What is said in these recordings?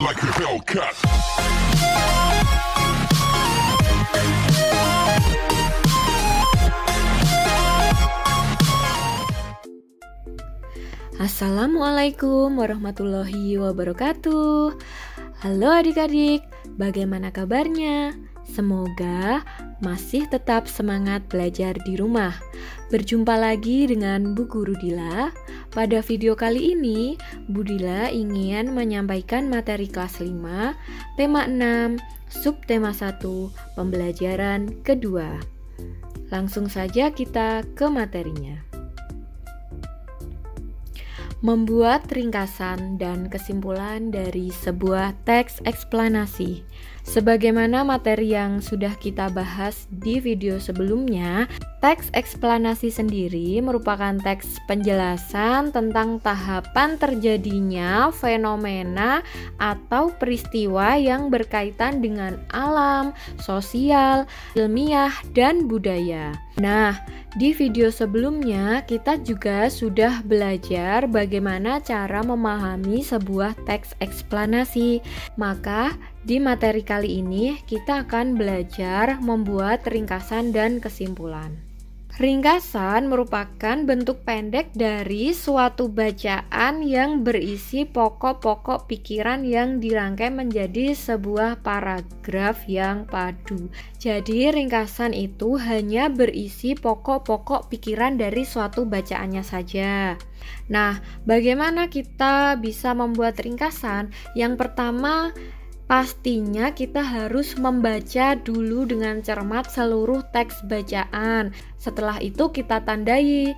like a Hellcat. Assalamualaikum warahmatullahi wabarakatuh. Halo adik-adik, bagaimana kabarnya? Semoga masih tetap semangat belajar di rumah. Berjumpa lagi dengan Bu Guru Dila. Pada video kali ini, Bu Dila ingin menyampaikan materi kelas 5, tema 6, subtema 1, pembelajaran kedua. Langsung saja kita ke materinya. Membuat ringkasan dan kesimpulan dari sebuah teks eksplanasi. Sebagaimana materi yang sudah kita bahas di video sebelumnya, teks eksplanasi sendiri merupakan teks penjelasan tentang tahapan terjadinya fenomena atau peristiwa yang berkaitan dengan alam, sosial, ilmiah, dan budaya. Nah, di video sebelumnya kita juga sudah belajar bagaimana cara memahami sebuah teks eksplanasi. Maka di materi kali ini kita akan belajar membuat ringkasan dan kesimpulan. Ringkasan merupakan bentuk pendek dari suatu bacaan yang berisi pokok-pokok pikiran yang dirangkai menjadi sebuah paragraf yang padu. Jadi ringkasan itu hanya berisi pokok-pokok pikiran dari suatu bacaannya saja. Nah, bagaimana kita bisa membuat ringkasan? Yang pertama, pastinya kita harus membaca dulu dengan cermat seluruh teks bacaan. Setelah itu kita tandai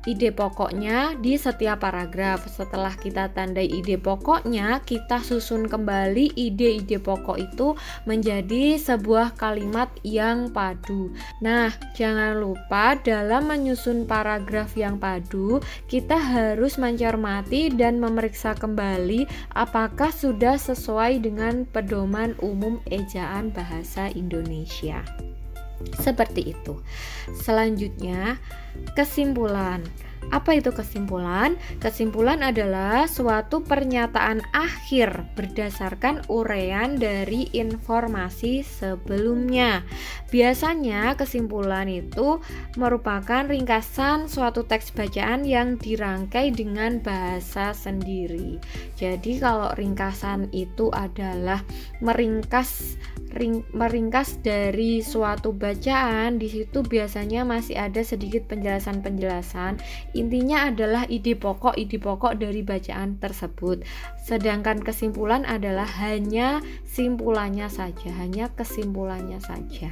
ide pokoknya di setiap paragraf. Setelah kita tandai ide pokoknya, kita susun kembali ide-ide pokok itu menjadi sebuah kalimat yang padu. Nah, jangan lupa dalam menyusun paragraf yang padu, kita harus mencermati dan memeriksa kembali apakah sudah sesuai dengan pedoman umum ejaan bahasa Indonesia. Seperti itu. Selanjutnya, kesimpulan. Apa itu kesimpulan? Kesimpulan adalah suatu pernyataan akhir berdasarkan uraian dari informasi sebelumnya. Biasanya kesimpulan itu merupakan ringkasan suatu teks bacaan yang dirangkai dengan bahasa sendiri. Jadi kalau ringkasan itu adalah meringkas dari suatu bacaan, di situ biasanya masih ada sedikit penjelasan-penjelasan. Intinya adalah ide pokok dari bacaan tersebut. Sedangkan kesimpulan adalah hanya simpulannya saja, hanya kesimpulannya saja.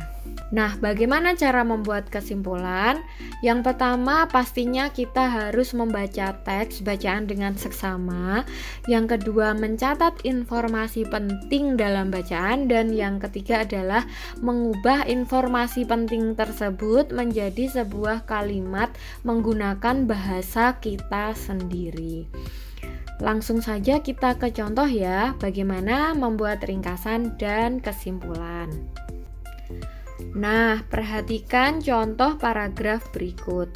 Nah, bagaimana cara membuat kesimpulan? Yang pertama, pastinya kita harus membaca teks bacaan dengan seksama. Yang kedua, mencatat informasi penting dalam bacaan. Dan yang ketiga adalah mengubah informasi penting tersebut menjadi sebuah kalimat menggunakan bahasa kita sendiri. Langsung saja kita ke contoh ya, bagaimana membuat ringkasan dan kesimpulan. Nah, perhatikan contoh paragraf berikut.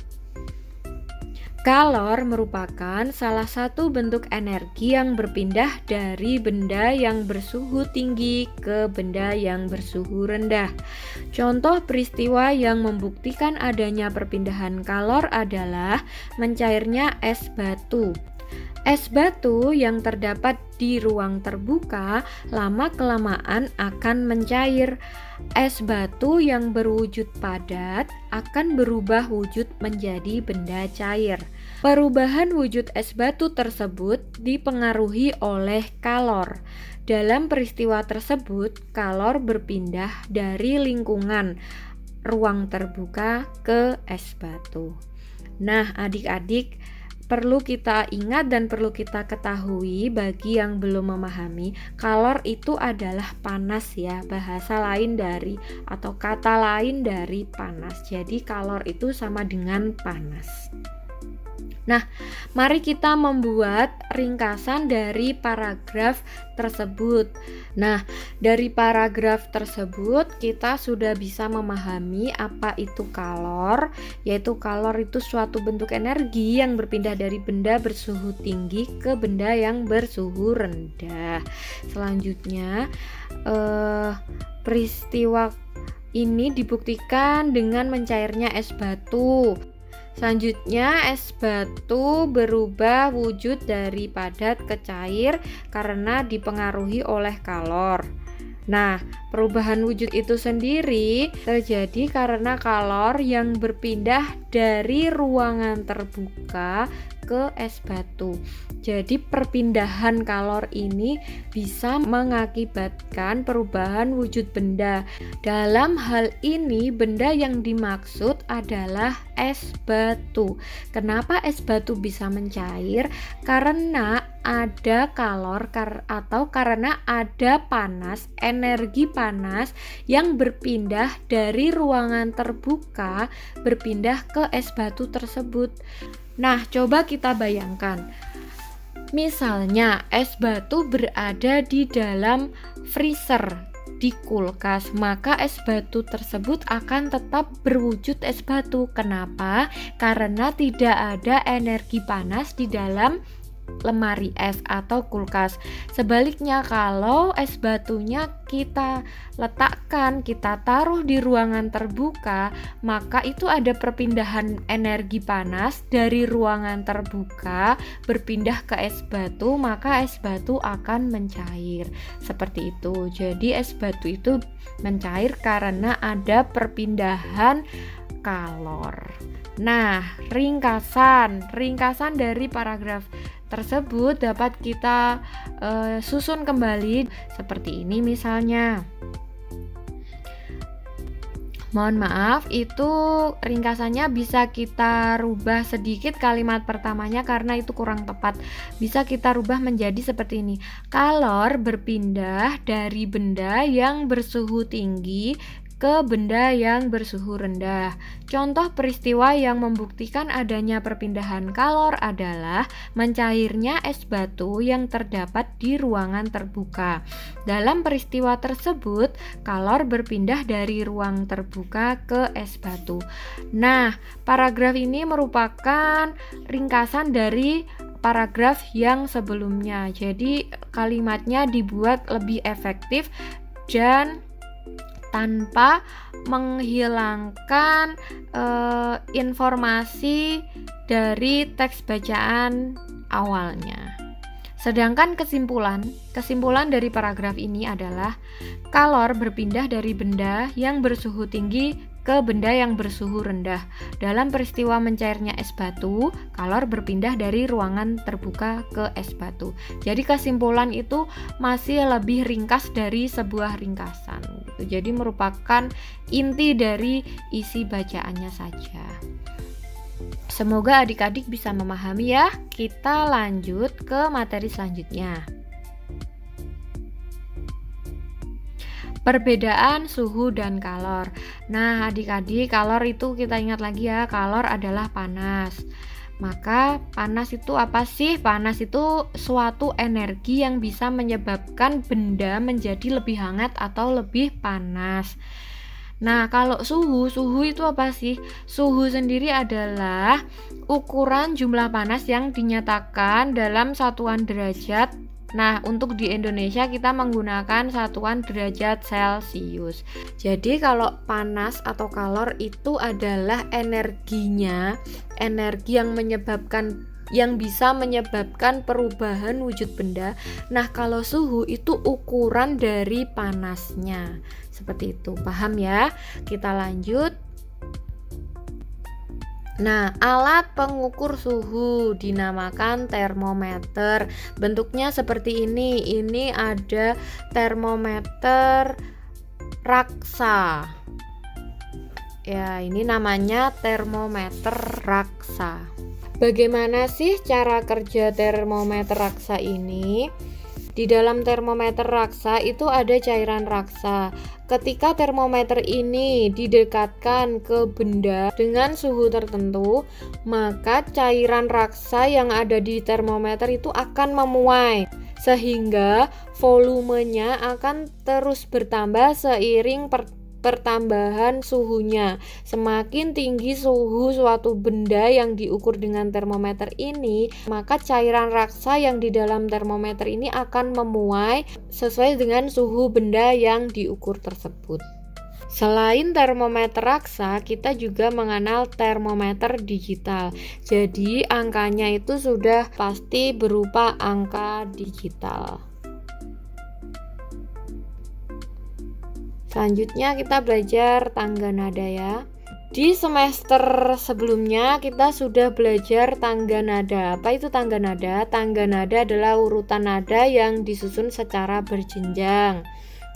Kalor merupakan salah satu bentuk energi yang berpindah dari benda yang bersuhu tinggi ke benda yang bersuhu rendah. Contoh peristiwa yang membuktikan adanya perpindahan kalor adalah mencairnya es batu. Es batu yang terdapat di ruang terbuka lama-kelamaan akan mencair. Es batu yang berwujud padat akan berubah wujud menjadi benda cair. Perubahan wujud es batu tersebut dipengaruhi oleh kalor. Dalam peristiwa tersebut, kalor berpindah dari lingkungan ruang terbuka ke es batu. Nah, adik-adik, perlu kita ingat dan perlu kita ketahui bagi yang belum memahami, kalor itu adalah panas ya, bahasa lain dari atau kata lain dari panas. Jadi kalor itu sama dengan panas. Nah, mari kita membuat ringkasan dari paragraf tersebut. Nah, dari paragraf tersebut kita sudah bisa memahami apa itu kalor, yaitu kalor itu suatu bentuk energi yang berpindah dari benda bersuhu tinggi ke benda yang bersuhu rendah. Selanjutnya, peristiwa ini dibuktikan dengan mencairnya es batu. Selanjutnya, es batu berubah wujud dari padat ke cair karena dipengaruhi oleh kalor. Nah, perubahan wujud itu sendiri terjadi karena kalor yang berpindah dari ruangan terbuka ke es batu. Jadi perpindahan kalor ini bisa mengakibatkan perubahan wujud benda. Dalam hal ini benda yang dimaksud adalah es batu. Kenapa es batu bisa mencair? Karena ada kalor atau karena ada panas, energi panas yang berpindah dari ruangan terbuka berpindah ke es batu tersebut. Nah, coba kita bayangkan. Misalnya, es batu berada di dalam freezer, di kulkas, maka es batu tersebut akan tetap berwujud es batu. Kenapa? Karena tidak ada energi panas di dalam lemari es atau kulkas. Sebaliknya, kalau es batunya kita letakkan, kita taruh di ruangan terbuka, maka itu ada perpindahan energi panas dari ruangan terbuka berpindah ke es batu, maka es batu akan mencair. Seperti itu. Jadi es batu itu mencair karena ada perpindahan kalor. Nah, ringkasan dari paragraf tersebut dapat kita susun kembali seperti ini misalnya. Mohon maaf, itu ringkasannya bisa kita rubah sedikit kalimat pertamanya karena itu kurang tepat. Bisa kita rubah menjadi seperti ini. Kalor berpindah dari benda yang bersuhu tinggi ke benda yang bersuhu rendah. Contoh peristiwa yang membuktikan adanya perpindahan kalor adalah mencairnya es batu yang terdapat di ruangan terbuka. Dalam peristiwa tersebut, kalor berpindah dari ruang terbuka ke es batu. Nah, paragraf ini merupakan ringkasan dari paragraf yang sebelumnya. Jadi, kalimatnya dibuat lebih efektif dan tanpa menghilangkan informasi dari teks bacaan awalnya. Sedangkan kesimpulan dari paragraf ini adalah kalor berpindah dari benda yang bersuhu tinggi ke benda yang bersuhu rendah. Dalam peristiwa mencairnya es batu, kalor berpindah dari ruangan terbuka ke es batu. Jadi kesimpulan itu masih lebih ringkas dari sebuah ringkasan. Jadi merupakan inti dari isi bacaannya saja. Semoga adik-adik bisa memahami ya. Kita lanjut ke materi selanjutnya. Perbedaan suhu dan kalor. Nah, adik-adik, kalor itu kita ingat lagi ya, kalor adalah panas. Maka panas itu apa sih? Panas itu suatu energi yang bisa menyebabkan benda menjadi lebih hangat atau lebih panas. Nah, kalau suhu itu apa sih? Suhu sendiri adalah ukuran jumlah panas yang dinyatakan dalam satuan derajat. Nah, untuk di Indonesia kita menggunakan satuan derajat Celcius. Jadi kalau panas atau kalor itu adalah energinya, energi yang bisa menyebabkan perubahan wujud benda. Nah, kalau suhu itu ukuran dari panasnya. Seperti itu. Paham ya? Kita lanjut. Nah, alat pengukur suhu dinamakan termometer. Bentuknya seperti ini. Ini ada termometer raksa. Ya, ini namanya termometer raksa. Bagaimana sih cara kerja termometer raksa ini? Di dalam termometer raksa itu ada cairan raksa. Ketika termometer ini didekatkan ke benda dengan suhu tertentu, maka cairan raksa yang ada di termometer itu akan memuai, sehingga volumenya akan terus bertambah seiring pertambahan suhunya. Semakin tinggi suhu suatu benda yang diukur dengan termometer ini, maka cairan raksa yang di dalam termometer ini akan memuai sesuai dengan suhu benda yang diukur tersebut. Selain termometer raksa, kita juga mengenal termometer digital. Jadi angkanya itu sudah pasti berupa angka digital. Selanjutnya kita belajar tangga nada ya. Di semester sebelumnya kita sudah belajar tangga nada. Apa itu tangga nada? Tangga nada adalah urutan nada yang disusun secara berjenjang.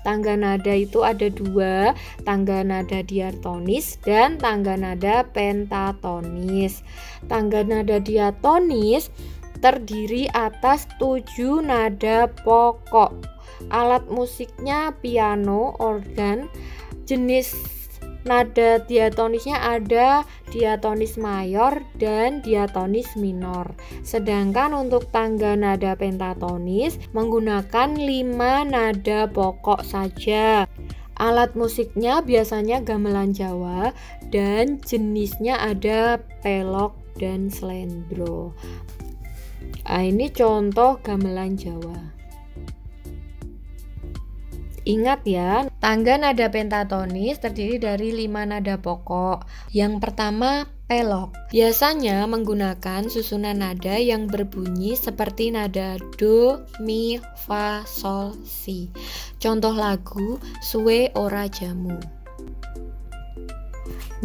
Tangga nada itu ada dua, tangga nada diatonis dan tangga nada pentatonis. Tangga nada diatonis terdiri atas 7 nada pokok. Alat musiknya piano, organ. Jenis nada diatonisnya ada diatonis mayor dan diatonis minor. Sedangkan untuk tangga nada pentatonis menggunakan 5 nada pokok saja. Alat musiknya biasanya gamelan Jawa dan jenisnya ada pelok dan slendro. Nah, ini contoh gamelan Jawa. Ingat ya, tangga nada pentatonis terdiri dari 5 nada pokok. Yang pertama, pelok. Biasanya menggunakan susunan nada yang berbunyi seperti nada do, mi, fa, sol, si. Contoh lagu Suwe Ora Jamu.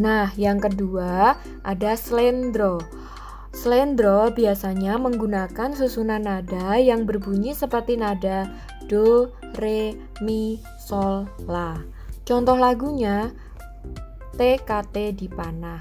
Nah, yang kedua ada slendro. Slendro biasanya menggunakan susunan nada yang berbunyi seperti nada do, re, mi, sol, la. Contoh lagunya TKT di Panah.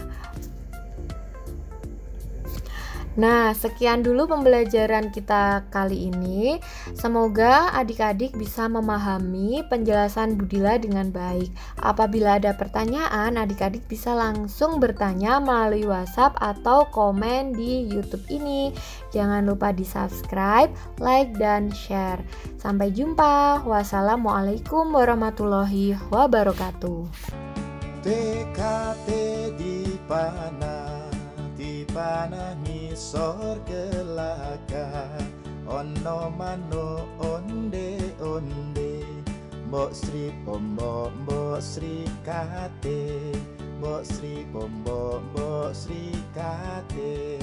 Nah, sekian dulu pembelajaran kita kali ini. Semoga adik-adik bisa memahami penjelasan Budila dengan baik. Apabila ada pertanyaan, adik-adik bisa langsung bertanya melalui WhatsApp atau komen di YouTube ini. Jangan lupa di-subscribe, like, dan share. Sampai jumpa. Wassalamualaikum warahmatullahi wabarakatuh. TKT di panah ngisor kelaka, ono mano onde mbok Sri pombo mbok Sri kate, mbok Sri pombo mbok Sri kate.